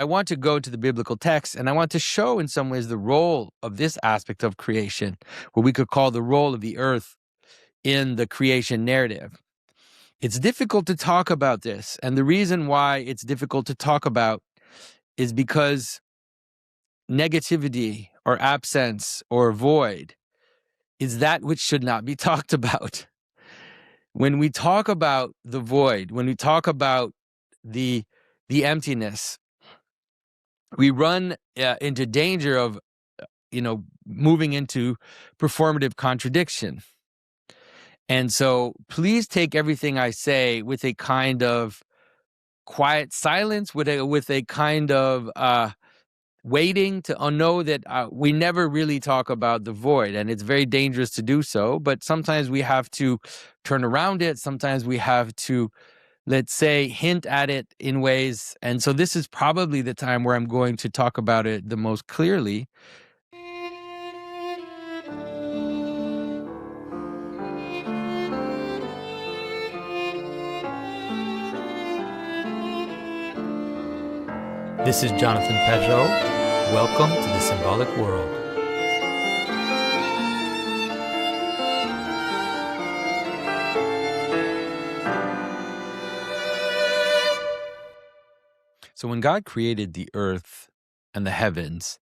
I want to go to the biblical text, and I want to show in some ways the role of this aspect of creation, what we could call the role of the earth in the creation narrative. It's difficult to talk about this, and the reason why it's difficult to talk about is because negativity or absence or void is that which should not be talked about. When we talk about the void, when we talk about the emptiness, we run into danger of, moving into performative contradiction. And so please take everything I say with a kind of quiet silence, with a kind of waiting to know that we never really talk about the void, and it's very dangerous to do so. But sometimes we have to turn around it. Sometimes we have to, let's say, hint at it in ways. And so this is probably the time where I'm going to talk about it the most clearly. This is Jonathan Pajot. Welcome to the Symbolic World. So when God created the earth and the heavens,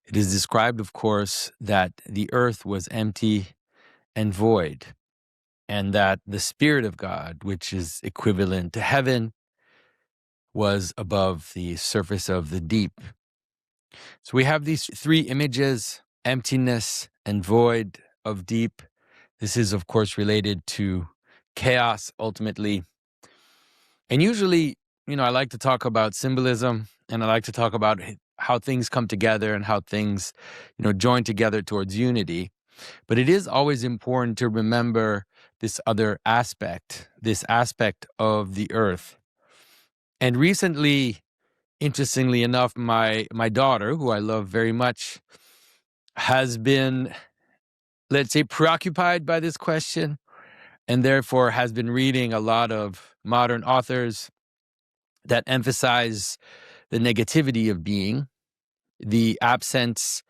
it is described, of course, that the earth was empty and void, and that the Spirit of God, which is equivalent to heaven, was above the surface of the deep. So we have these three images: emptiness and void of deep. This is, of course, related to chaos ultimately. And usually, I like to talk about symbolism, and I like to talk about how things come together and how things, join together towards unity. But it is always important to remember this other aspect, this aspect of the earth. And recently, interestingly enough, my daughter, who I love very much, has been, let's say, preoccupied by this question, and therefore has been reading a lot of modern authors that emphasize the negativity of being, the absence,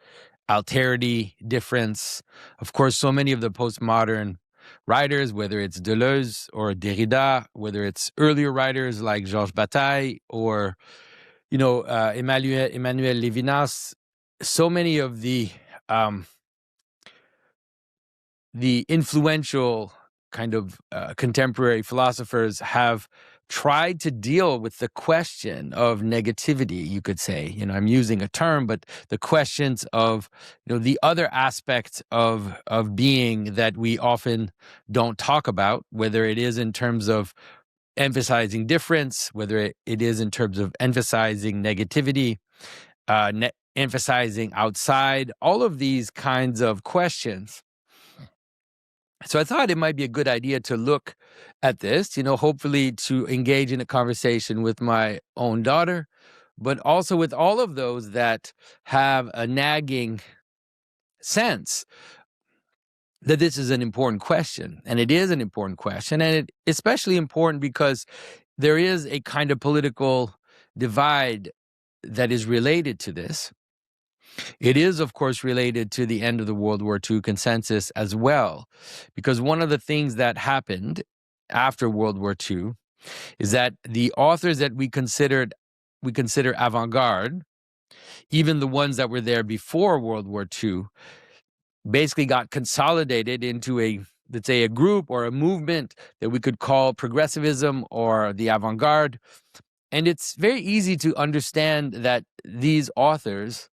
alterity, difference. Of course, so many of the postmodern writers, whether it's Deleuze or Derrida, whether it's earlier writers like Georges Bataille or Emmanuel Levinas, so many of the influential kind of contemporary philosophers have tried to deal with the question of negativity, you could say. I'm using a term, but the questions of, the other aspects of being that we often don't talk about, whether it is in terms of emphasizing difference, whether it is in terms of emphasizing negativity, emphasizing outside, all of these kinds of questions. So I thought it might be a good idea to look at this, hopefully to engage in a conversation with my own daughter, but also with all of those that have a nagging sense that this is an important question. And it is an important question. And it's especially important because there is a kind of political divide that is related to this. It is, of course, related to the end of the World War II consensus as well, because one of the things that happened after World War II is that the authors that we consider avant-garde, even the ones that were there before World War II, basically got consolidated into let's say, a group or a movement that we could call progressivism or the avant-garde. And it's very easy to understand that these authors,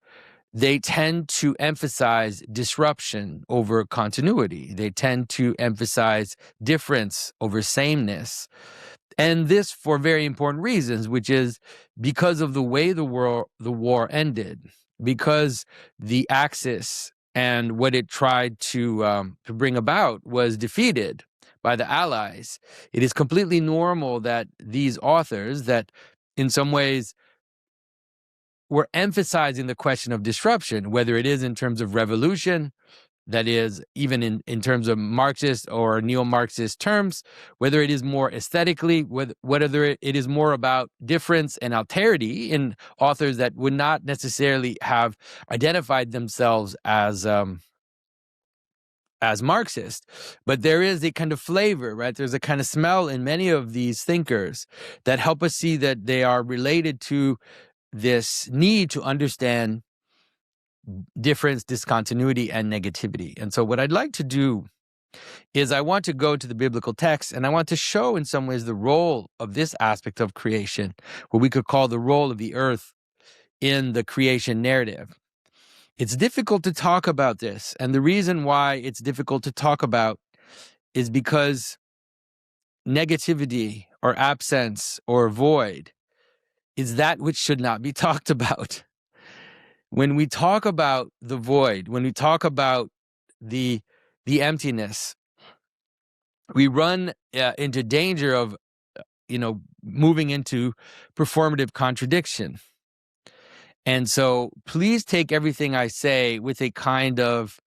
they tend to emphasize disruption over continuity. They tend to emphasize difference over sameness. And this for very important reasons, which is because of the way the war ended, because the Axis and what it tried to bring about was defeated by the Allies. It is completely normal that these authors that in some ways we're emphasizing the question of disruption, whether it is in terms of revolution that is, even in terms of Marxist or neo-Marxist terms, whether it is more aesthetically, whether it is more about difference and alterity in authors that would not necessarily have identified themselves as Marxist, but there is a kind of flavor, right? There's a kind of smell in many of these thinkers that help us see that they are related to this need to understand difference, discontinuity, and negativity. And so what I'd like to do is I want to go to the biblical text, and I want to show in some ways the role of this aspect of creation, what we could call the role of the earth in the creation narrative. It's difficult to talk about this, and the reason why it's difficult to talk about is because negativity or absence or void is that which should not be talked about. When we talk about the void, when we talk about the emptiness, we run into danger of, moving into performative contradiction. And so please take everything I say with a kind of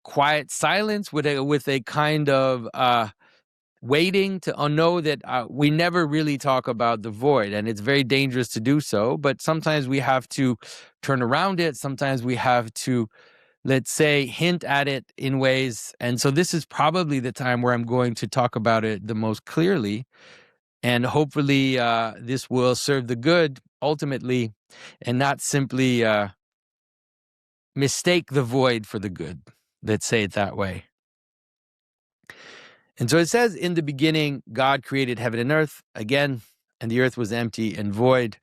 quiet silence, with a kind of waiting to know that we never really talk about the void, and it's very dangerous to do so. But sometimes we have to turn around it. Sometimes we have to, let's say, hint at it in ways. And so this is probably the time where I'm going to talk about it the most clearly. And hopefully this will serve the good ultimately, and not simply mistake the void for the good. Let's say it that way. And so it says, in the beginning, God created heaven and earth, again, and the earth was empty and void.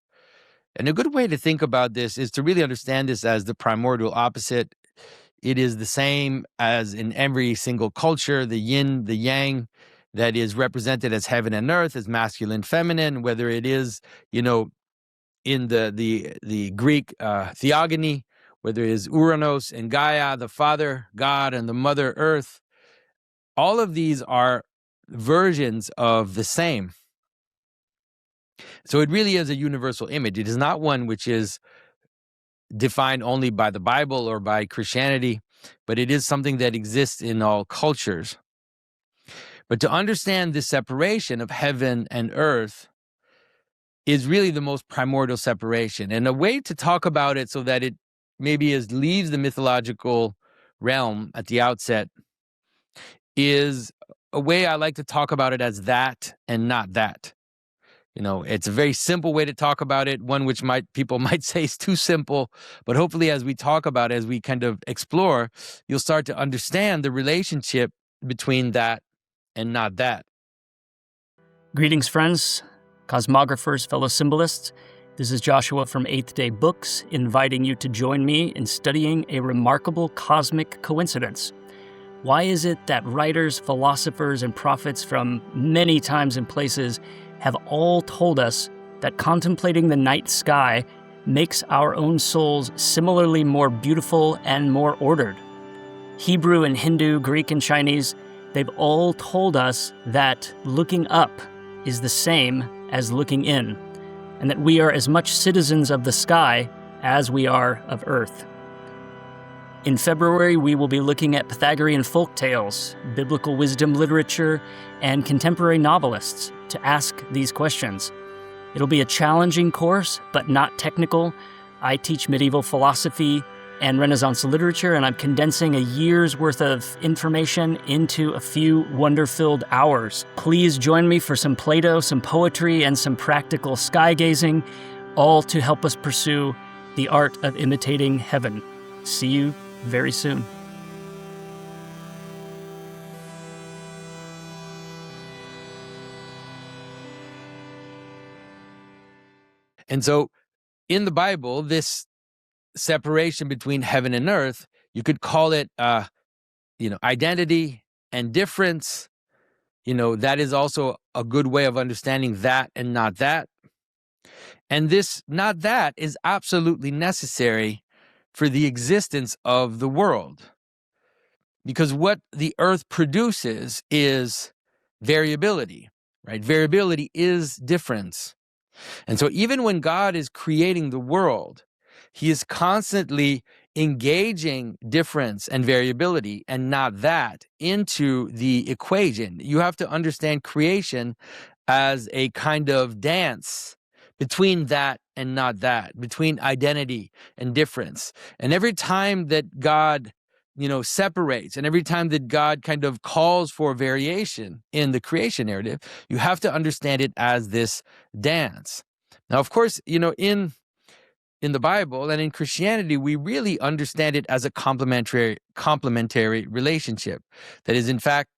And a good way to think about this is to really understand this as the primordial opposite. It is the same as in every single culture, the yin, the yang, that is represented as heaven and earth, as masculine, feminine, whether it is, in the Greek theogony, whether it is Uranos and Gaia, the father God and the mother earth. All of these are versions of the same. So it really is a universal image. It is not one which is defined only by the Bible or by Christianity, but it is something that exists in all cultures. But to understand this separation of heaven and earth is really the most primordial separation. And a way to talk about it so that it maybe leaves the mythological realm at the outset is a way I like to talk about it as that and not that. It's a very simple way to talk about it, one which people might say is too simple, but hopefully as we talk about it, as we kind of explore, you'll start to understand the relationship between that and not that. Greetings, friends, cosmographers, fellow symbolists. This is Joshua from Eighth Day Books, inviting you to join me in studying a remarkable cosmic coincidence. Why is it that writers, philosophers, and prophets from many times and places have all told us that contemplating the night sky makes our own souls similarly more beautiful and more ordered? Hebrew and Hindu, Greek and Chinese, they've all told us that looking up is the same as looking in, and that we are as much citizens of the sky as we are of Earth. In February, we will be looking at Pythagorean folk tales, biblical wisdom literature, and contemporary novelists to ask these questions. It'll be a challenging course, but not technical. I teach medieval philosophy and Renaissance literature, and I'm condensing a year's worth of information into a few wonder-filled hours. Please join me for some Plato, some poetry, and some practical sky gazing, all to help us pursue the art of imitating heaven. See you very soon. And so in the Bible, this separation between heaven and earth, you could call it, identity and difference. That is also a good way of understanding that and not that. And this not that is absolutely necessary for the existence of the world. Because what the earth produces is variability, right? Variability is difference. And so even when God is creating the world, he is constantly engaging difference and variability and not that into the equation. You have to understand creation as a kind of dance between that and not that, between identity and difference. And every time that God, separates, and every time that God kind of calls for variation in the creation narrative, you have to understand it as this dance. Now, of course, in the Bible and in Christianity, we really understand it as a complementary relationship. That is, in fact,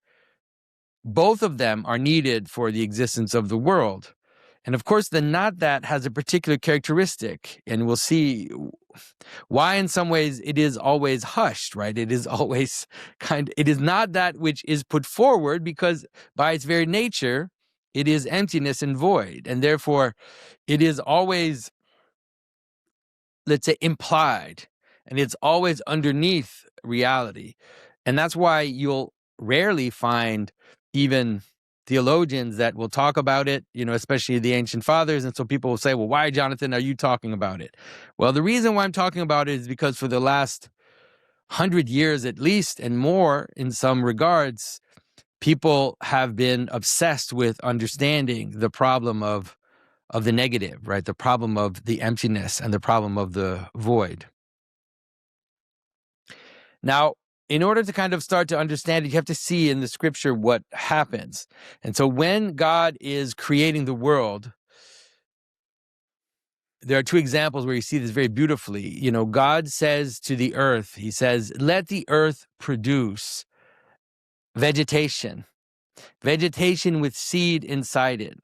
both of them are needed for the existence of the world. And of course, the not that has a particular characteristic, and we'll see why in some ways it is always hushed, right? It is always it is not that which is put forward, because by its very nature, it is emptiness and void. And therefore, it is always, let's say, implied, and it's always underneath reality. And that's why you'll rarely find even theologians that will talk about it, especially the ancient fathers. And so people will say, well, why, Jonathan, are you talking about it? Well, the reason why I'm talking about it is because for the last 100 years at least, and more in some regards, people have been obsessed with understanding the problem of the negative, right? The problem of the emptiness and the problem of the void. Now, in order to kind of start to understand it, you have to see in the scripture what happens. And so when God is creating the world, there are two examples where you see this very beautifully. God says to the earth, he says, let the earth produce vegetation with seed inside it.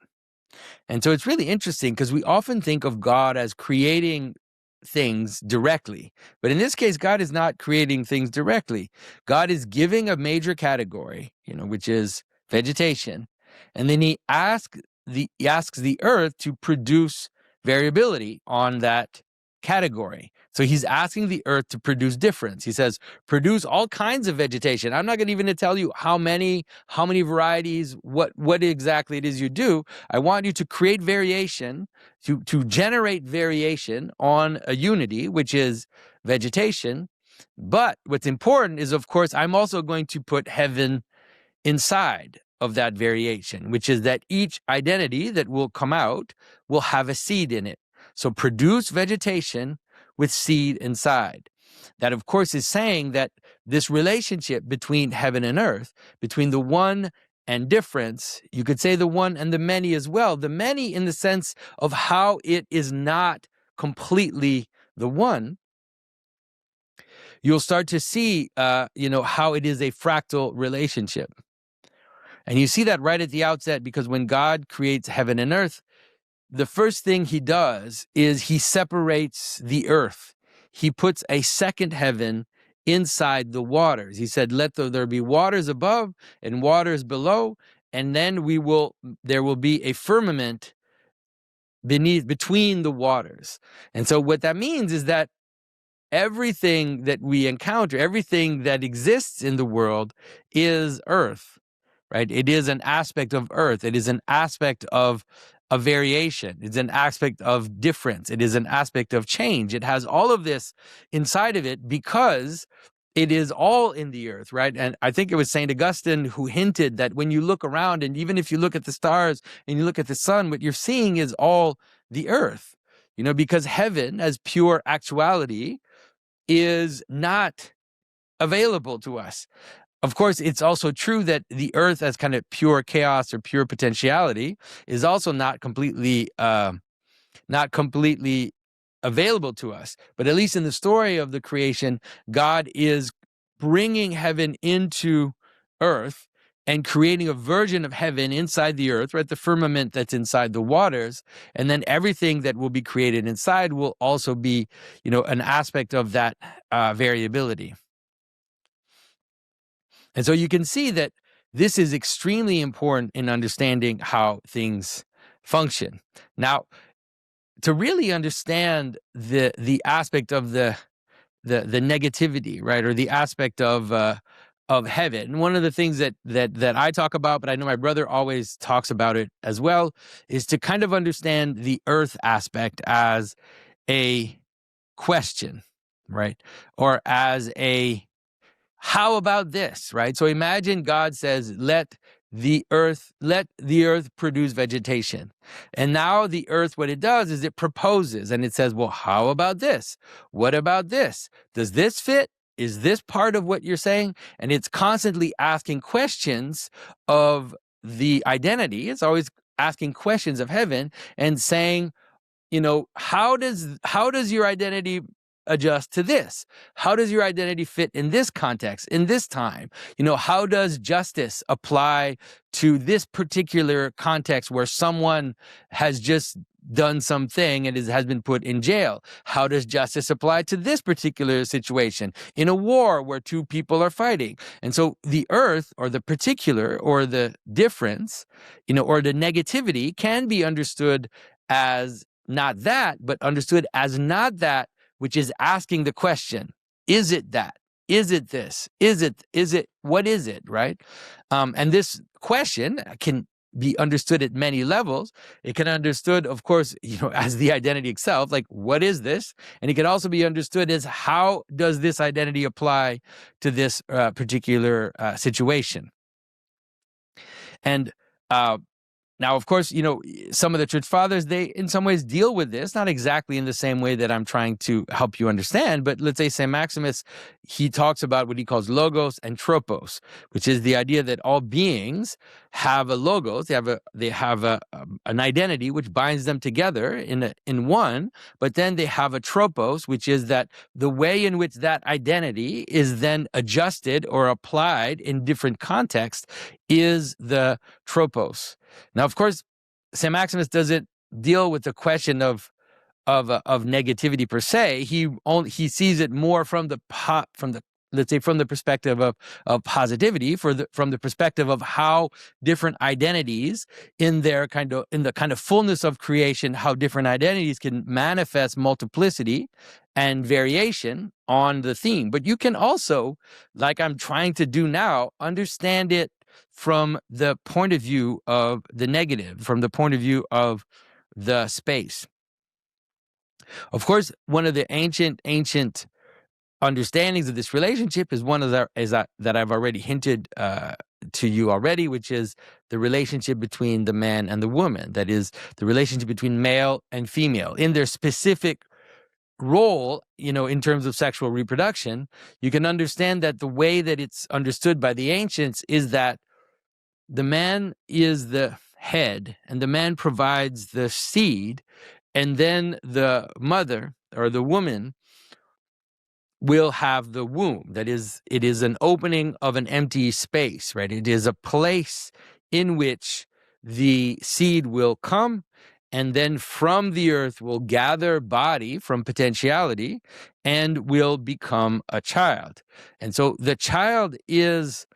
And so it's really interesting because we often think of God as creating things directly. But in this case, God is not creating things directly. God is giving a major category, which is vegetation. And then he asks the earth to produce variability on that category. So he's asking the earth to produce difference. He says, produce all kinds of vegetation. I'm not going to even tell you how many varieties, what exactly it is you do. I want you to create variation, to generate variation on a unity, which is vegetation. But what's important is, of course, I'm also going to put heaven inside of that variation, which is that each identity that will come out will have a seed in it. So produce vegetation with seed inside. That, of course, is saying that this relationship between heaven and earth, between the one and difference, you could say the one and the many as well. The many in the sense of how it is not completely the one. You'll start to see, how it is a fractal relationship. And you see that right at the outset, because when God creates heaven and earth, the first thing he does is he separates the earth. He puts a second heaven inside the waters. He said, let there be waters above and waters below, and then there will be a firmament between the waters. And so what that means is that everything that we encounter, everything that exists in the world is earth, right? It is an aspect of earth. It is an aspect of a variation. It's an aspect of difference. It is an aspect of change. It has all of this inside of it because it is all in the earth, right? And I think it was St. Augustine who hinted that when you look around, and even if you look at the stars and you look at the sun, what you're seeing is all the earth, because heaven as pure actuality is not available to us. Of course, it's also true that the earth as kind of pure chaos or pure potentiality is also not completely available to us. But at least in the story of the creation, God is bringing heaven into earth and creating a version of heaven inside the earth, right? The firmament that's inside the waters. And then everything that will be created inside will also be, an aspect of that variability. And so you can see that this is extremely important in understanding how things function. Now, to really understand the aspect of the negativity, right, or the aspect of heaven, one of the things that I talk about, but I know my brother always talks about it as well, is to kind of understand the earth aspect as a question, right? Or as a, how about this, right? So imagine God says, let the earth produce vegetation. And now the earth, what it does is it proposes and it says, well, how about this? What about this? Does this fit? Is this part of what you're saying? And it's constantly asking questions of the identity. It's always asking questions of heaven and saying, how does your identity adjust to this? How does your identity fit in this context, in this time? How does justice apply to this particular context where someone has just done something and has been put in jail? How does justice apply to this particular situation in a war where two people are fighting? And so the earth, or the particular, or the difference, or the negativity can be understood as not that, but understood as not that, which is asking the question, is it that? Is it this? Is it, what is it, right? And this question can be understood at many levels. It can be understood, of course, as the identity itself, like, what is this? And it can also be understood as, how does this identity apply to this particular situation? And now, of course, some of the church fathers, they in some ways deal with this, not exactly in the same way that I'm trying to help you understand, but let's say St. Maximus, he talks about what he calls logos and tropos, which is the idea that all beings have a logos, they have an identity which binds them together in one, but then they have a tropos, which is that the way in which that identity is then adjusted or applied in different contexts is the tropos. Now, of course, St. Maximus doesn't deal with the question of negativity per se. He sees it more from the perspective of positivity, from the perspective of how different identities in the kind of fullness of creation, how different identities can manifest multiplicity and variation on the theme. But you can also, like I'm trying to do now, understand it from the point of view of the negative, from the point of view of the space. Of course, one of the ancient understandings of this relationship is one of that I've already hinted to you already, which is the relationship between the man and the woman. That is, the relationship between male and female in their specific role, in terms of sexual reproduction. You can understand that the way that it's understood by the ancients is that the man is the head, and the man provides the seed, and then the mother or the woman will have the womb. That is, it is an opening of an empty space, right? It is a place in which the seed will come, and then from the earth will gather body from potentiality and will become a child. And so the child is,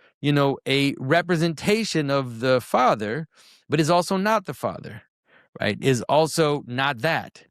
a representation of the father, but is also not the father, right? Is also not that.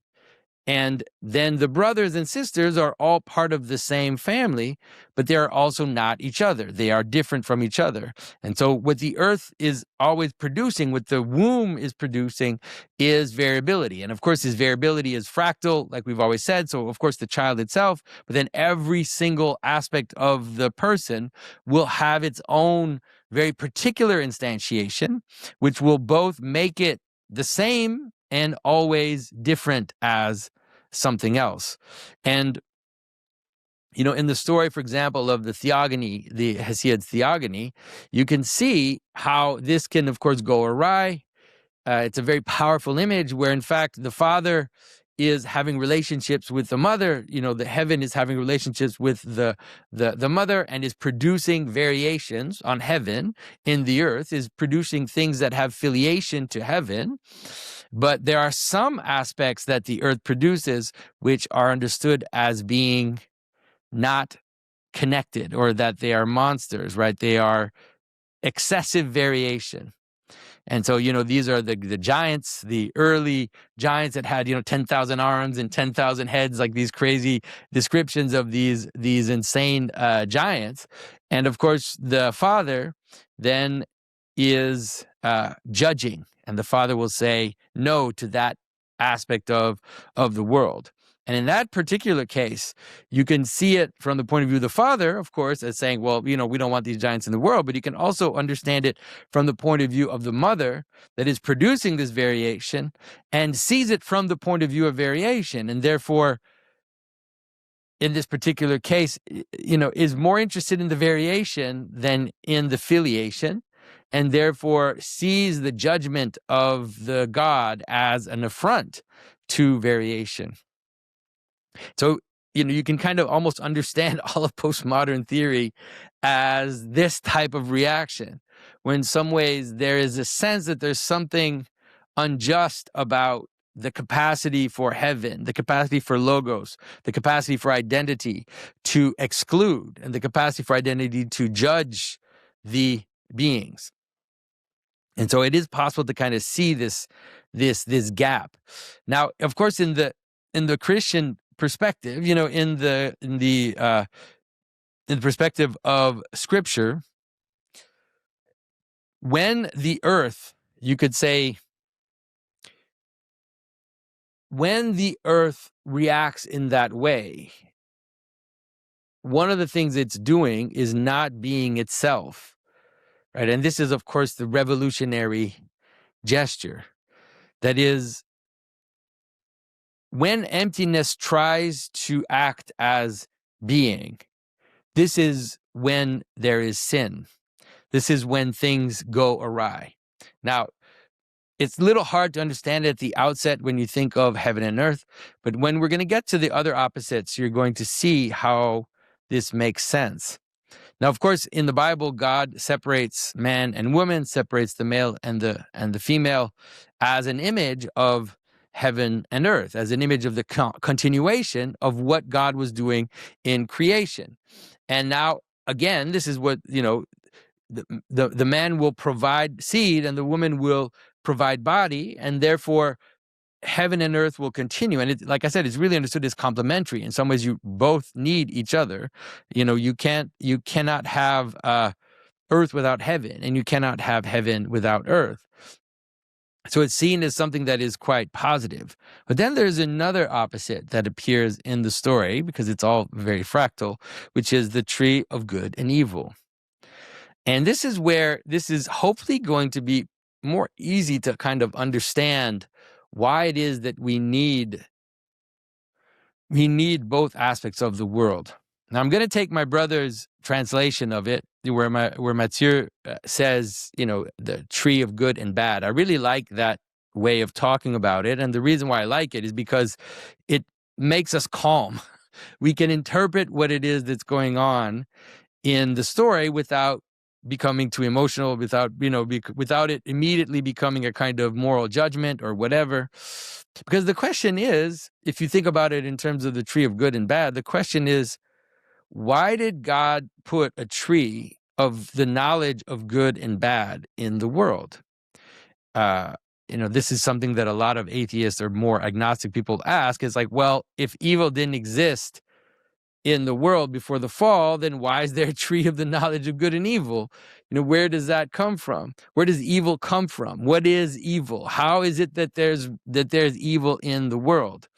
And then the brothers and sisters are all part of the same family, but they are also not each other. They are different from each other. And so what the earth is always producing, what the womb is producing, is variability. And of course, this variability is fractal, like we've always said. So of course, the child itself, but then every single aspect of the person will have its own very particular instantiation, which will both make it the same and always different as something else. And, in the story, for example, of the theogony, the Hesiod's theogony, you can see how this can, of course, go awry. It's a very powerful image where, in fact, the father is having relationships with the mother. The heaven is having relationships with the mother and is producing variations on heaven in the earth, is producing things that have filiation to heaven. But there are some aspects that the earth produces which are understood as being not connected, or that they are monsters, right? They are excessive variation. And so, these are the giants, the early giants that had, 10,000 arms and 10,000 heads, like these crazy descriptions of these insane giants. And of course, the father then is judging, and the father will say no to that aspect of the world. And in that particular case, you can see it from the point of view of the father, of course, as saying, well, we don't want these giants in the world, but you can also understand it from the point of view of the mother that is producing this variation and sees it from the point of view of variation. And therefore, in this particular case, is more interested in the variation than in the filiation, and therefore sees the judgment of the God as an affront to variation. So, you can kind of almost understand all of postmodern theory as this type of reaction, when in some ways there is a sense that there's something unjust about the capacity for heaven, the capacity for logos, the capacity for identity to exclude, and the capacity for identity to judge the beings. And so it is possible to kind of see this gap. Now, of course, in the Christian perspective, in the perspective of Scripture, when the earth, you could say, when the earth reacts in that way, one of the things it's doing is not being itself, right? And this is, of course, the revolutionary gesture. That is, when emptiness tries to act as being, this is when there is sin. This is when things go awry. Now, it's a little hard to understand at the outset when you think of heaven and earth, but when we're going to get to the other opposites, you're going to see how this makes sense. Now, of course, in the Bible, God separates man and woman, separates the male and the female as an image of heaven and earth, as an image of the continuation of what God was doing in creation. And now, again, this is what, the man will provide seed and the woman will provide body, and therefore heaven and earth will continue. And like I said, it's really understood as complementary. In some ways, you both need each other. You cannot have earth without heaven, and you cannot have heaven without earth. So it's seen as something that is quite positive. But then there's another opposite that appears in the story, because it's all very fractal, which is the tree of good and evil. And this is where this is hopefully going to be more easy to kind of understand why it is that we need both aspects of the world. Now, I'm going to take my brother's translation of it, where Mathieu says, the tree of good and bad. I really like that way of talking about it. And the reason why I like it is because it makes us calm. We can interpret what it is that's going on in the story without becoming too emotional, without it immediately becoming a kind of moral judgment or whatever. Because the question is, if you think about it in terms of the tree of good and bad, the question is, why did God put a tree of the knowledge of good and bad in the world? This is something that a lot of atheists or more agnostic people ask. Is like, well, if evil didn't exist in the world before the fall, then why is there a tree of the knowledge of good and evil? Where does that come from? Where does evil come from? What is evil? How is it that there's evil in the world?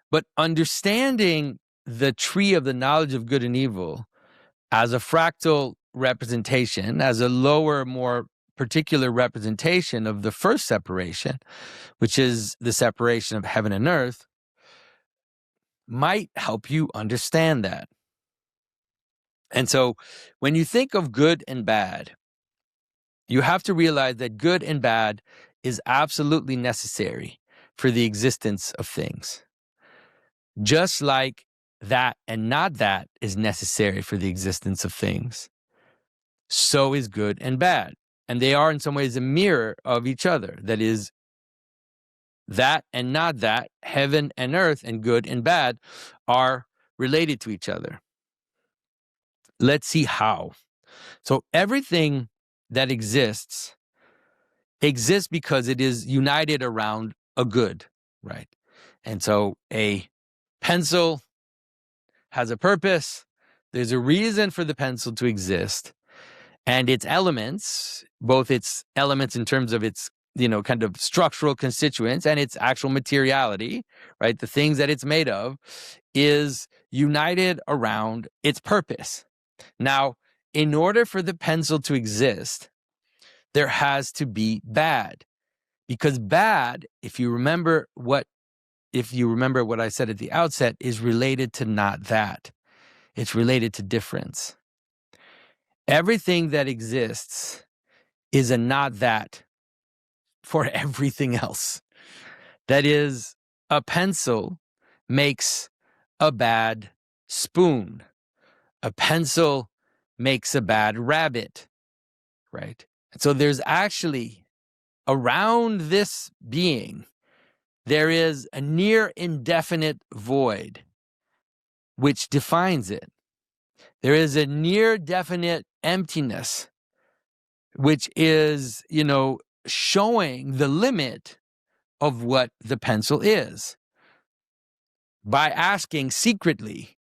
But understanding the tree of the knowledge of good and evil as a fractal representation, as a lower, more particular representation of the first separation, which is the separation of heaven and earth, might help you understand that. And so when you think of good and bad, you have to realize that good and bad is absolutely necessary for the existence of things. Just like that and not that is necessary for the existence of things, so is good and bad. And they are in some ways a mirror of each other. That is, that and not that, heaven and earth and good and bad are related to each other. Let's see how. So everything that exists because it is united around a good, right? And so a pencil has a purpose. There's a reason for the pencil to exist. And its elements, both its elements in terms of its kind of structural constituents and its actual materiality, right? The things that it's made of is united around its purpose. Now, in order for the pencil to exist, there has to be bad, because bad, if you remember what I said at the outset, is related to not that. It's related to difference. Everything that exists is a not that for everything else. That is, a pencil makes a bad spoon. A pencil makes a bad rabbit, right? And so there's actually, around this being, there is a near indefinite void which defines it. There is a near definite emptiness which is, showing the limit of what the pencil is by asking secretly,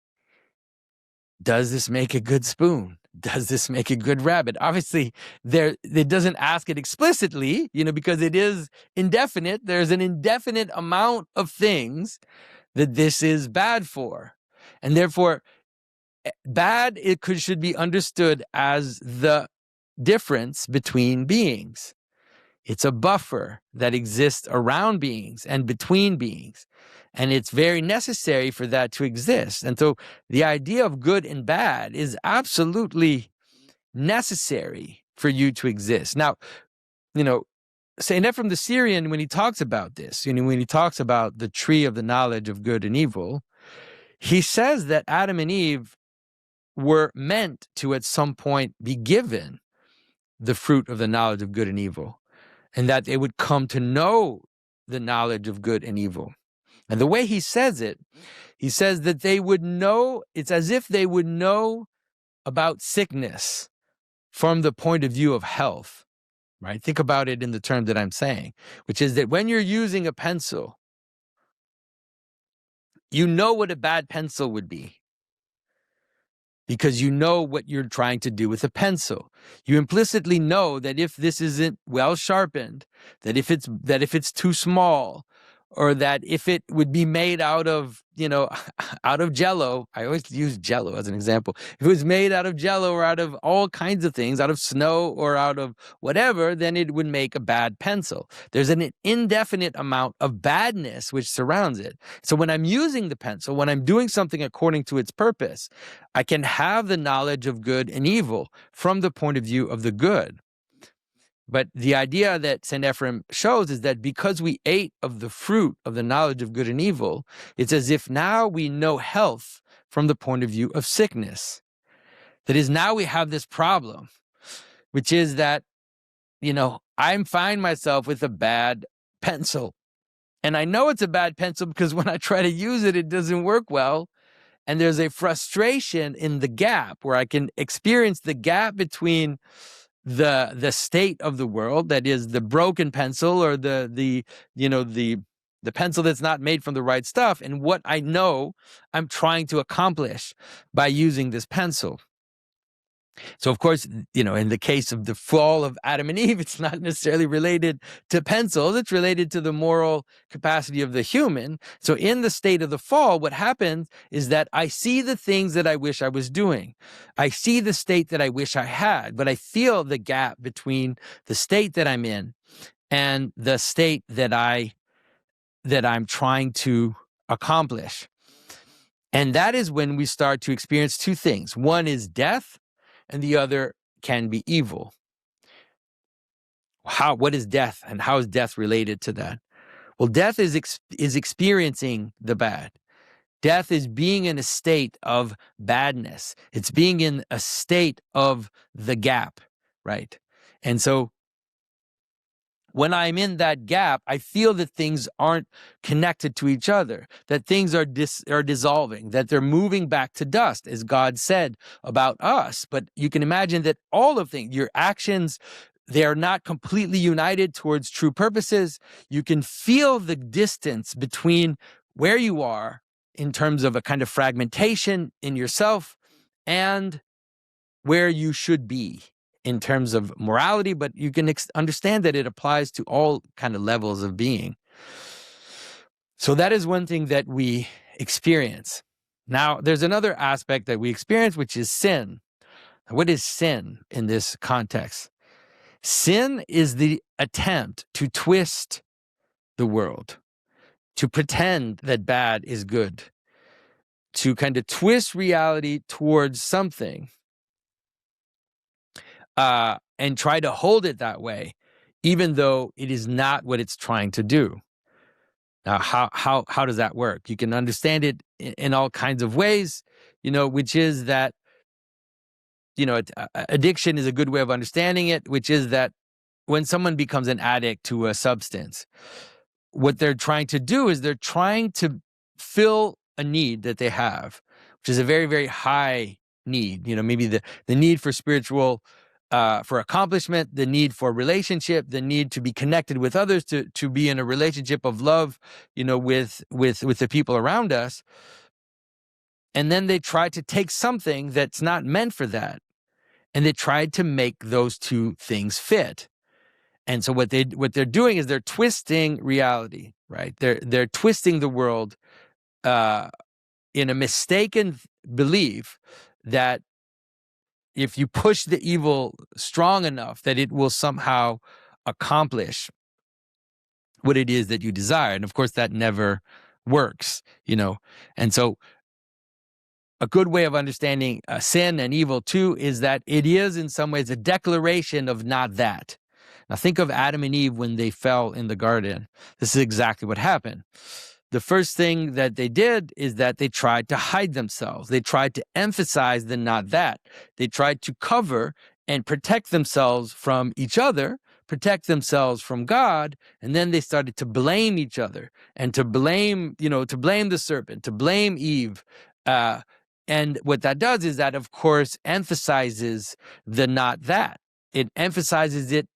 does this make a good spoon? Does this make a good rabbit? Obviously, it doesn't ask it explicitly, because it is indefinite. There's an indefinite amount of things that this is bad for. And therefore, bad, should be understood as the difference between beings. It's a buffer that exists around beings and between beings. And it's very necessary for that to exist. And so the idea of good and bad is absolutely necessary for you to exist. Now, St. Ephrem the Syrian, when he talks about this, when he talks about the tree of the knowledge of good and evil, he says that Adam and Eve were meant to at some point be given the fruit of the knowledge of good and evil, and that they would come to know the knowledge of good and evil. And the way he says it, he says that they would know, it's as if they would know about sickness from the point of view of health, right? Think about it in the terms that I'm saying, which is that when you're using a pencil, you know what a bad pencil would be, because you know what you're trying to do with a pencil. You implicitly know that if this isn't well sharpened, that if it's too small, or that if it would be made out of, out of Jell-O, I always use Jell-O as an example. If it was made out of Jell-O or out of all kinds of things, out of snow or out of whatever, then it would make a bad pencil. There's an indefinite amount of badness which surrounds it. So when I'm using the pencil, when I'm doing something according to its purpose, I can have the knowledge of good and evil from the point of view of the good. But the idea that St. Ephrem shows is that because we ate of the fruit of the knowledge of good and evil, it's as if now we know health from the point of view of sickness. That is, now we have this problem, which is that, I find myself with a bad pencil. And I know it's a bad pencil because when I try to use it, it doesn't work well. And there's a frustration in the gap where I can experience the gap between the state of the world, that is the broken pencil, or the pencil that's not made from the right stuff, and what I know I'm trying to accomplish by using this pencil. So, of course, in the case of the fall of Adam and Eve, it's not necessarily related to pencils. It's related to the moral capacity of the human. So in the state of the fall, what happens is that I see the things that I wish I was doing. I see the state that I wish I had, but I feel the gap between the state that I'm in and the state that I'm trying to accomplish. And that is when we start to experience two things. One is death, and the other can be evil. What is death, and how is death related to that? Well, death is experiencing the bad. Death is being in a state of badness. It's being in a state of the gap, right? And so when I'm in that gap, I feel that things aren't connected to each other, that things are dissolving, that they're moving back to dust, as God said about us. But you can imagine that all of things, your actions, they are not completely united towards true purposes. You can feel the distance between where you are in terms of a kind of fragmentation in yourself and where you should be. in terms of morality, but you can understand that it applies to all kind of levels of being. So that is one thing that we experience. Now, there's another aspect that we experience, which is sin. What is sin in this context? Sin is the attempt to twist the world, to pretend that bad is good, to kind of twist reality towards something, and try to hold it that way, even though it is not what it's trying to do. Now, how does that work? You can understand it in all kinds of ways, which is that, addiction is a good way of understanding it, which is that when someone becomes an addict to a substance, what they're trying to do is they're trying to fill a need that they have, which is a very, very high need. Maybe the need for spiritual, for accomplishment, the need for relationship, the need to be connected with others, to be in a relationship of love, with the people around us. And then they try to take something that's not meant for that, and they try to make those two things fit. And so what they're doing is they're twisting reality, right? They're twisting the world in a mistaken belief that if you push the evil strong enough, that it will somehow accomplish what it is that you desire. And of course, that never works, And so a good way of understanding sin and evil too is that it is in some ways a declaration of not that. Now think of Adam and Eve when they fell in the garden. This is exactly what happened. The first thing that they did is that they tried to hide themselves. They tried to emphasize the not that. They tried to cover and protect themselves from each other, protect themselves from God, and then they started to blame each other and to blame the serpent, to blame Eve. And what that does is that, of course, emphasizes the not that. It emphasizes it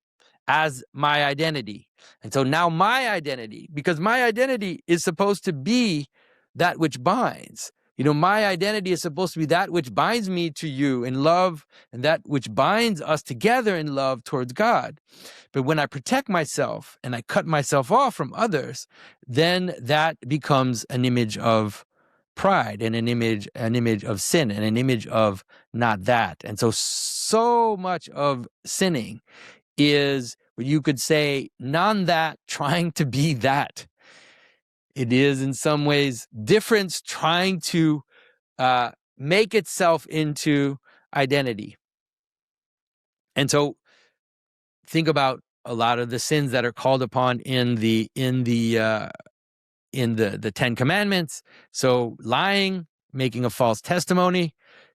as my identity. And so now my identity, because my identity is supposed to be that which binds. My identity is supposed to be that which binds me to you in love, and that which binds us together in love towards God. But when I protect myself and I cut myself off from others, then that becomes an image of pride and an image of sin and an image of not that. And so much of sinning is what you could say non-that trying to be that. It is in some ways difference trying to make itself into identity. And so think about a lot of the sins that are called upon in the Ten Commandments. So lying, making a false testimony,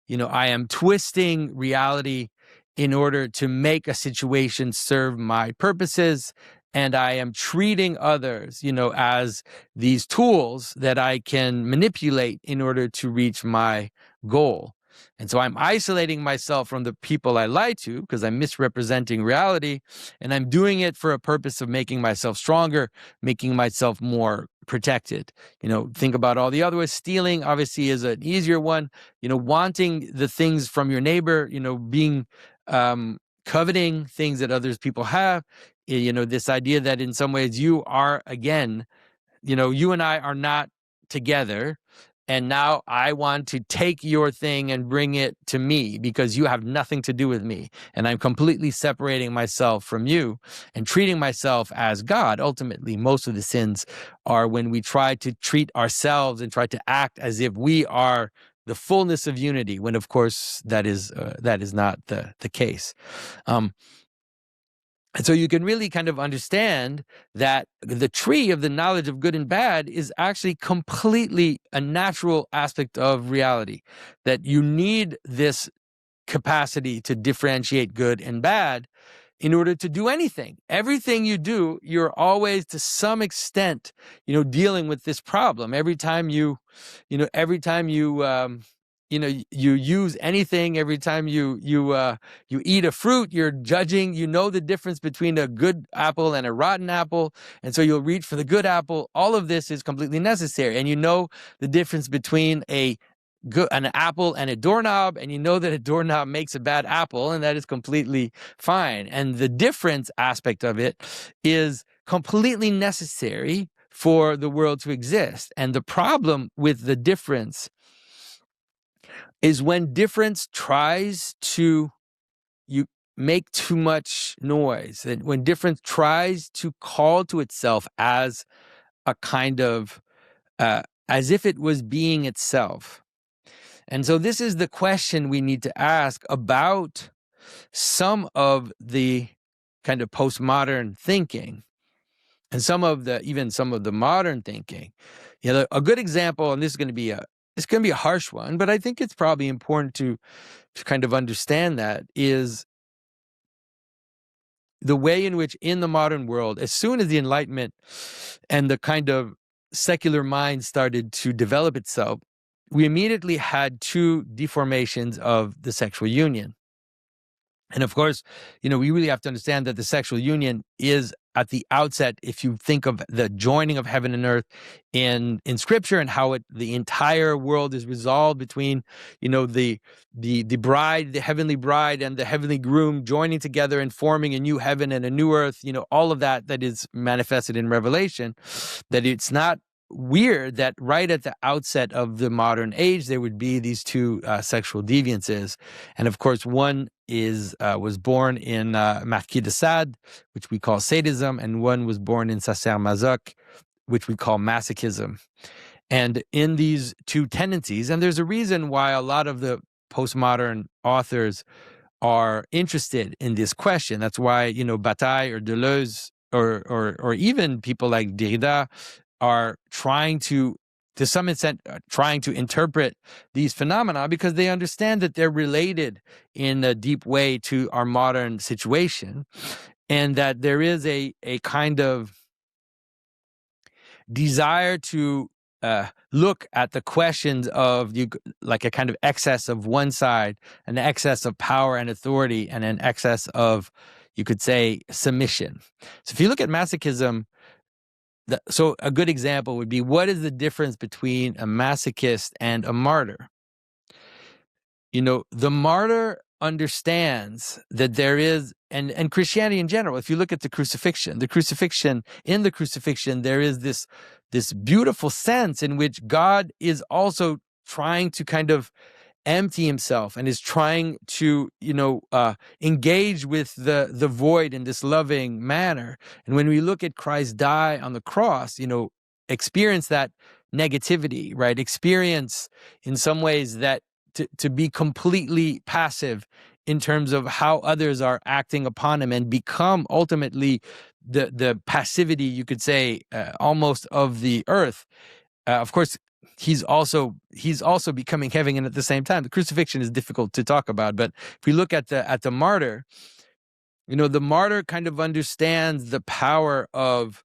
I am twisting reality in order to make a situation serve my purposes. And I am treating others, as these tools that I can manipulate in order to reach my goal. And so I'm isolating myself from the people I lie to because I'm misrepresenting reality, and I'm doing it for a purpose of making myself stronger, making myself more protected. Think about all the other ways. Stealing obviously is an easier one. Wanting the things from your neighbor, being coveting things that others people have. This idea that in some ways you are, again, you and I are not together. And now I want to take your thing and bring it to me because you have nothing to do with me. And I'm completely separating myself from you and treating myself as God. Ultimately, most of the sins are when we try to treat ourselves and try to act as if we are the fullness of unity, when of course that is not the case. And so you can really kind of understand that the tree of the knowledge of good and bad is actually completely a natural aspect of reality, that you need this capacity to differentiate good and bad in order to do anything. Everything you do, you're always to some extent, dealing with this problem. Every time you use anything, every time you eat a fruit, you're judging, the difference between a good apple and a rotten apple. And so you'll reach for the good apple. All of this is completely necessary. And the difference between a an apple and a doorknob, and you know that a doorknob makes a bad apple, and that is completely fine. And the difference aspect of it is completely necessary for the world to exist. And the problem with the difference is when difference tries to make too much noise, and when difference tries to call to itself as a kind of as if it was being itself. And so this is the question we need to ask about some of the kind of postmodern thinking and even some of the modern thinking. A good example, and this is going to be a harsh one, but I think it's probably important to kind of understand that, is the way in which in the modern world, as soon as the Enlightenment and the kind of secular mind started to develop itself, we immediately had two deformations of the sexual union. And of course, we really have to understand that the sexual union is at the outset, if you think of the joining of heaven and earth in Scripture, and how the entire world is resolved between, the bride, the heavenly bride, and the heavenly groom joining together and forming a new heaven and a new earth, all of that is manifested in Revelation, that it's not weird that right at the outset of the modern age there would be these two sexual deviances. And of course, one was born in Marquis de Sade, which we call sadism, and one was born in Sacer-Masoch, which we call masochism. And in these two tendencies, and there's a reason why a lot of the postmodern authors are interested in this question. That's why Bataille or Deleuze or even people like Derrida are trying to some extent, trying to interpret these phenomena, because they understand that they're related in a deep way to our modern situation, and that there is a kind of desire to look at the questions of like a kind of excess of one side, an excess of power and authority, and an excess of, you could say, submission. So if you look at masochism, so a good example would be, what is the difference between a masochist and a martyr? The martyr understands that there is, and Christianity in general, if you look at the crucifixion, in the crucifixion, there is this beautiful sense in which God is also trying to kind of empty himself and is trying to engage with the void in this loving manner. And when we look at Christ die on the cross, experience that negativity, right? Experience in some ways that to be completely passive in terms of how others are acting upon him, and become ultimately the passivity, you could say, almost of the earth. Of course, he's also becoming heaven, and at the same time, the crucifixion is difficult to talk about. But if we look at the martyr, the martyr kind of understands the power of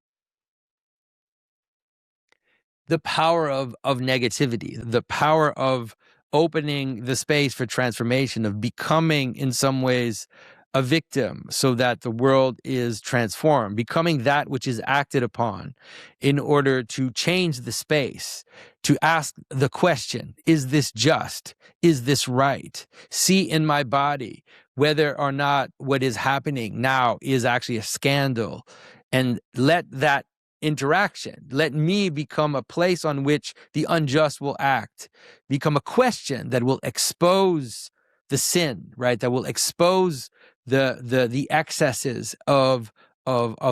negativity, the power of opening the space for transformation, of becoming in some ways a victim so that the world is transformed, becoming that which is acted upon in order to change the space, to ask the question, is this just? Is this right? See in my body whether or not what is happening now is actually a scandal, and let that interaction, let me become a place on which the unjust will act, become a question that will expose the sin, right? That will expose the excesses of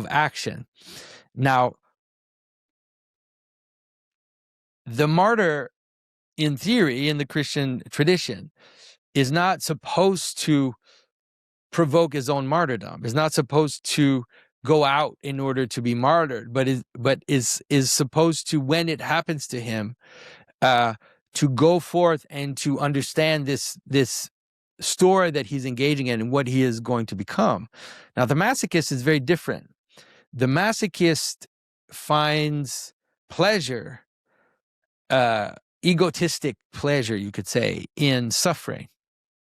action. Now, the martyr, in theory, in the Christian tradition, is not supposed to provoke his own martyrdom, is not supposed to go out in order to be martyred, but is supposed to, when it happens to him, to go forth and to understand this story that he's engaging in and what he is going to become. Now, the masochist is very different. The masochist finds pleasure, egotistic pleasure, you could say, in suffering.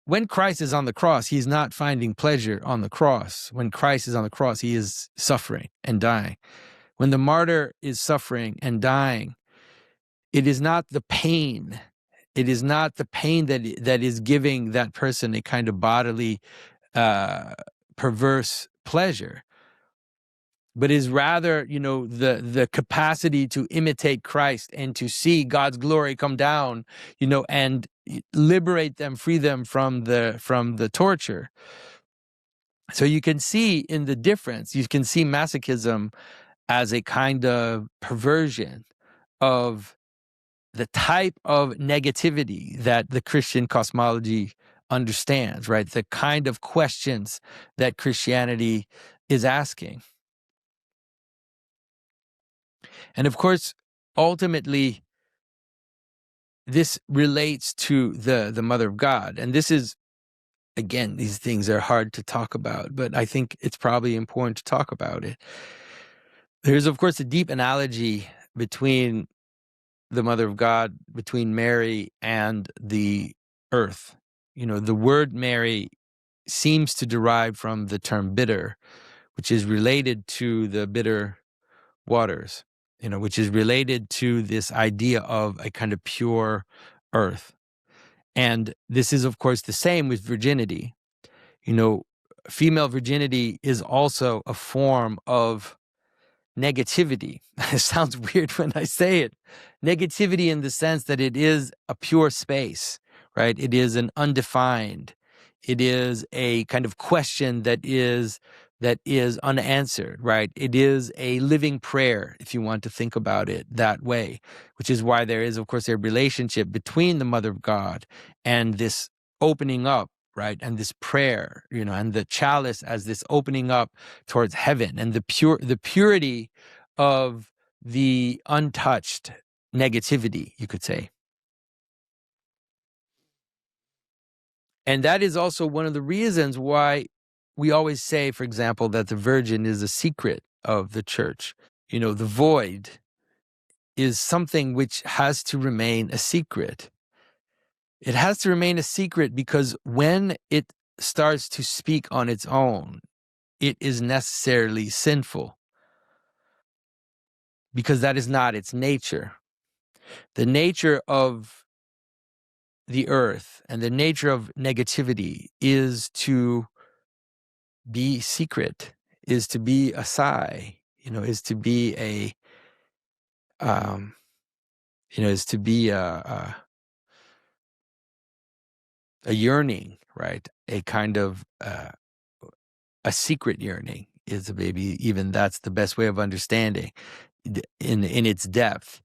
When Christ is on the cross, he's not finding pleasure on the cross. When Christ is on the cross, he is suffering and dying. When the martyr is suffering and dying, it is not the pain It is not the pain that is giving that person a kind of bodily, perverse pleasure, but is rather, the capacity to imitate Christ and to see God's glory come down, and liberate them, free them from the torture. So you can see in the difference, you can see masochism as a kind of perversion of the type of negativity that the Christian cosmology understands, right? The kind of questions that Christianity is asking. And of course, ultimately, this relates to the Mother of God. And this is, again, these things are hard to talk about, but I think it's probably important to talk about it. There's, of course, a deep analogy between the Mother of God, between Mary and the earth. The word Mary seems to derive from the term bitter, which is related to the bitter waters, which is related to this idea of a kind of pure earth. And this is, of course, the same with virginity. Female virginity is also a form of negativity. It sounds weird when I say it. Negativity in the sense that it is a pure space, right? It is an undefined. It is a kind of question that is unanswered, right? It is a living prayer, if you want to think about it that way, which is why there is, of course, a relationship between the Mother of God and this opening up, right? And this prayer, and the chalice as this opening up towards heaven, and the purity of the untouched negativity, you could say. And that is also one of the reasons why we always say, for example, that the Virgin is a secret of the church. The void is something which has to remain a secret. It has to remain a secret because when it starts to speak on its own, it is necessarily sinful, because that is not its nature. The nature of the earth and the nature of negativity is to be secret, is to be a sigh, is to be is to be a yearning, right? A kind of a secret yearning is maybe even that's the best way of understanding in its depth.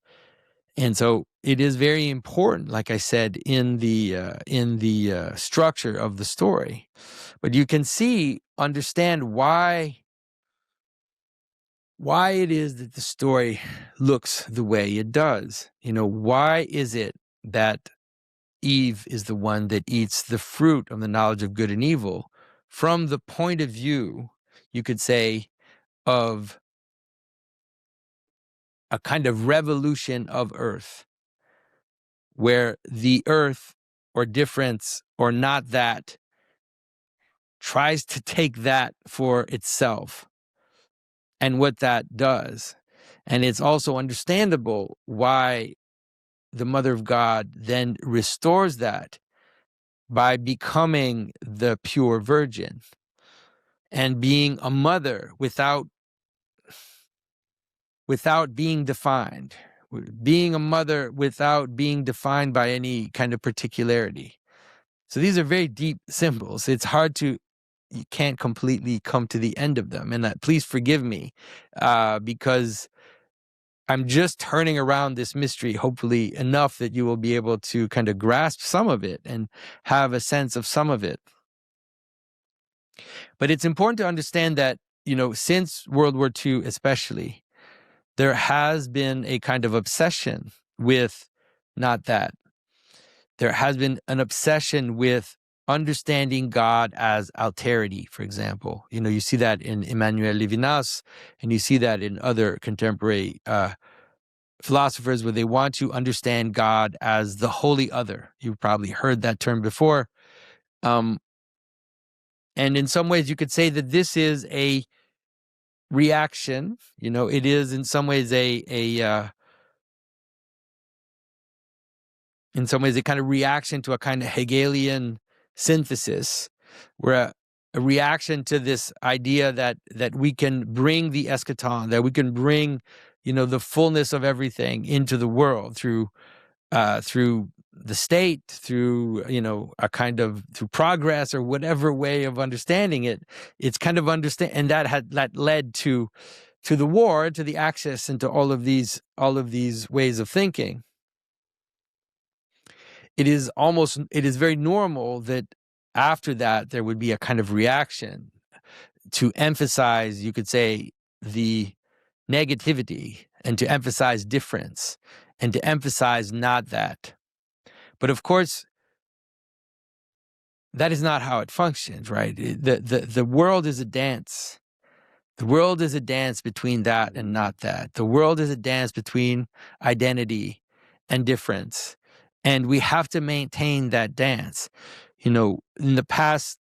And so it is very important, like I said, in the structure of the story. But you can understand why it is that the story looks the way it does. Why is it that Eve is the one that eats the fruit of the knowledge of good and evil from the point of view, you could say, of a kind of revolution of earth, where the earth or difference or not that tries to take that for itself and what that does. And it's also understandable why the Mother of God then restores that by becoming the pure virgin and being a mother without being defined, being a mother without being defined by any kind of particularity. So these are very deep symbols. It's hard you can't completely come to the end of them. And please forgive me, because I'm just turning around this mystery, hopefully enough that you will be able to kind of grasp some of it and have a sense of some of it. But it's important to understand that, since World War II especially, there has been a kind of obsession with not that. There has been an obsession with understanding God as alterity, for example. You see that in Emmanuel Levinas, and you see that in other contemporary philosophers, where they want to understand God as the holy other. You've probably heard that term before. And in some ways, you could say that this is a reaction. It is in some ways a in some ways a kind of reaction to a kind of Hegelian synthesis, where a reaction to this idea that we can bring the eschaton, that we can bring, the fullness of everything into the world through the state, through through progress or whatever way of understanding it. It's kind of and that led to the war, to the access into all of these ways of thinking. It is very normal that after that there would be a kind of reaction to emphasize, you could say, the negativity, and to emphasize difference, and to emphasize not that. But of course, that is not how it functions, right? The world is a dance. The world is a dance between that and not that. The world is a dance between identity and difference. And we have to maintain that dance. In the past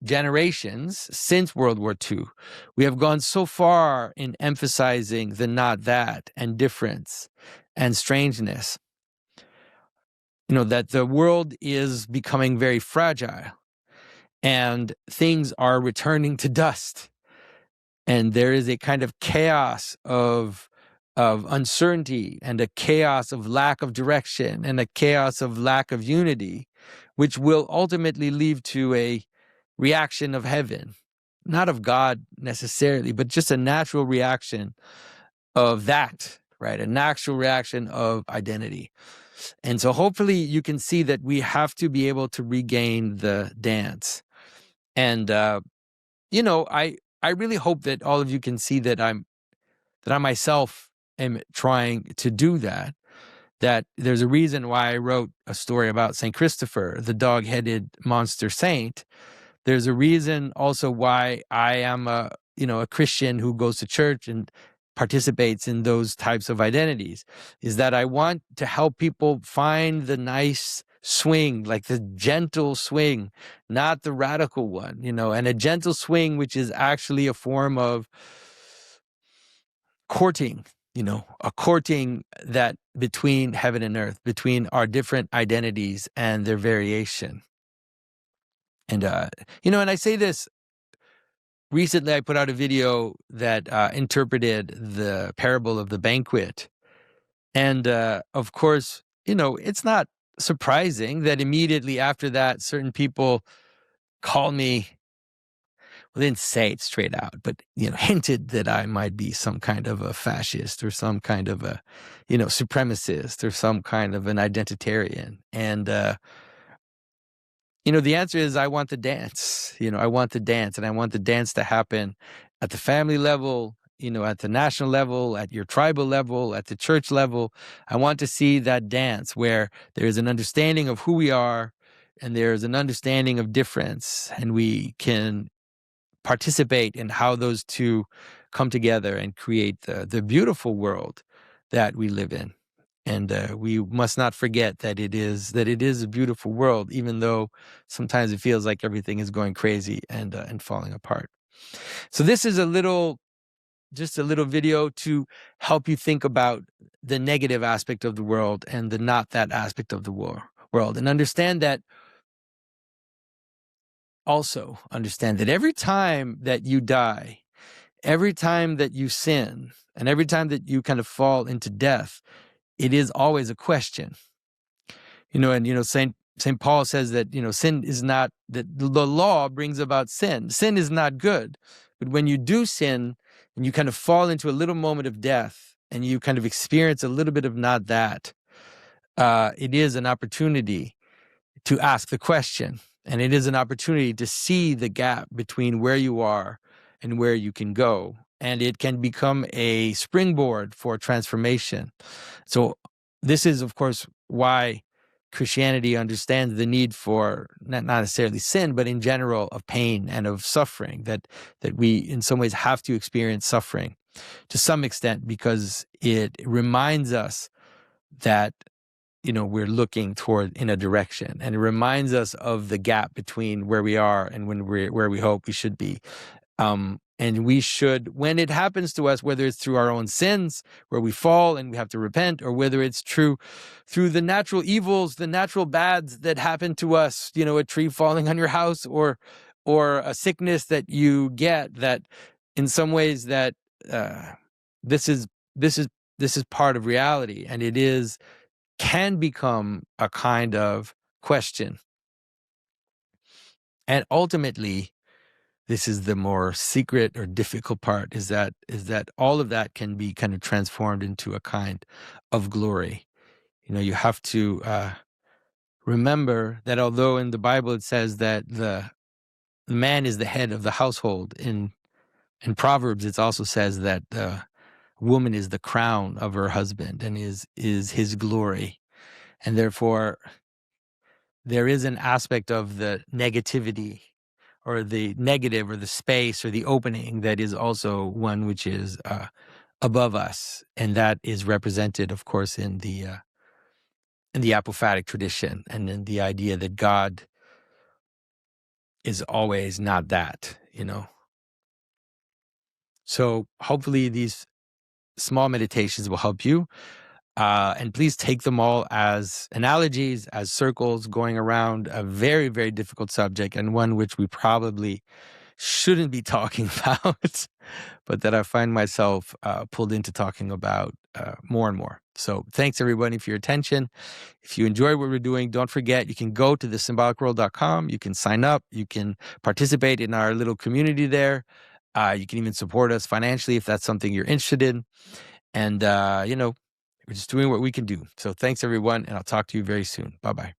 generations, since World War II, we have gone so far in emphasizing the not that and difference and strangeness, that the world is becoming very fragile and things are returning to dust. And there is a kind of chaos of uncertainty, and a chaos of lack of direction, and a chaos of lack of unity, which will ultimately lead to a reaction of heaven, not of God necessarily, but just a natural reaction of that, right? A natural reaction of identity. And so hopefully you can see that we have to be able to regain the dance. And, I really hope that all of you can see that I myself am trying to do that, that there's a reason why I wrote a story about St. Christopher, the dog-headed monster saint. There's a reason also why I am a Christian who goes to church and participates in those types of identities, is that I want to help people find the nice swing, like the gentle swing, not the radical one, and a gentle swing, which is actually a form of courting, a courting that between heaven and earth, between our different identities and their variation. And, and I say this, recently I put out a video that interpreted the parable of the banquet. And, of course, it's not surprising that immediately after that, certain people called me, well, they didn't say it straight out, but, hinted that I might be some kind of a fascist or some kind of a, supremacist or some kind of an identitarian. And, the answer is I want the dance. I want the dance, and I want the dance to happen at the family level, at the national level, at your tribal level, at the church level. I want to see that dance where there's an understanding of who we are, and there's an understanding of difference, and we can participate in how those two come together and create the beautiful world that we live in. And we must not forget that it is a beautiful world, even though sometimes it feels like everything is going crazy and falling apart. So this is just a little video to help you think about the negative aspect of the world and the not that aspect of the world, and understand that every time that you die, every time that you sin, and every time that you kind of fall into death, it is always a question. And Saint Paul says that sin is not, that the law brings about sin. Sin is not good, but when you do sin and you kind of fall into a little moment of death and you kind of experience a little bit of not that, it is an opportunity to ask the question, and it is an opportunity to see the gap between where you are and where you can go. And it can become a springboard for transformation. So this is, of course, why Christianity understands the need for not necessarily sin, but in general of pain and of suffering, that we in some ways have to experience suffering to some extent, because it reminds us that we're looking toward in a direction, and it reminds us of the gap between where we are and where we hope we should be. And we should, when it happens to us, whether it's through our own sins, where we fall and we have to repent, or whether it's true through the natural evils, the natural bads that happen to us, a tree falling on your house, or a sickness that you get, that in some ways that this is part of reality, and it can become a kind of question. And ultimately, this is the more secret or difficult part, is that all of that can be kind of transformed into a kind of glory. You have to remember that although in the Bible it says that the man is the head of the household, in Proverbs it also says that the woman is the crown of her husband and is his glory. And therefore, there is an aspect of the negativity or the negative or the space or the opening that is also one which is above us. And that is represented, of course, in the apophatic tradition, and in the idea that God is always not that, So hopefully these small meditations will help you. And please take them all as analogies, as circles going around a very, very difficult subject, and one which we probably shouldn't be talking about, but that I find myself pulled into talking about more and more. So thanks, everybody, for your attention. If you enjoy what we're doing, don't forget, you can go to thesymbolicworld.com. You can sign up. You can participate in our little community there. You can even support us financially if that's something you're interested in. And, we're just doing what we can do. So thanks, everyone, and I'll talk to you very soon. Bye-bye.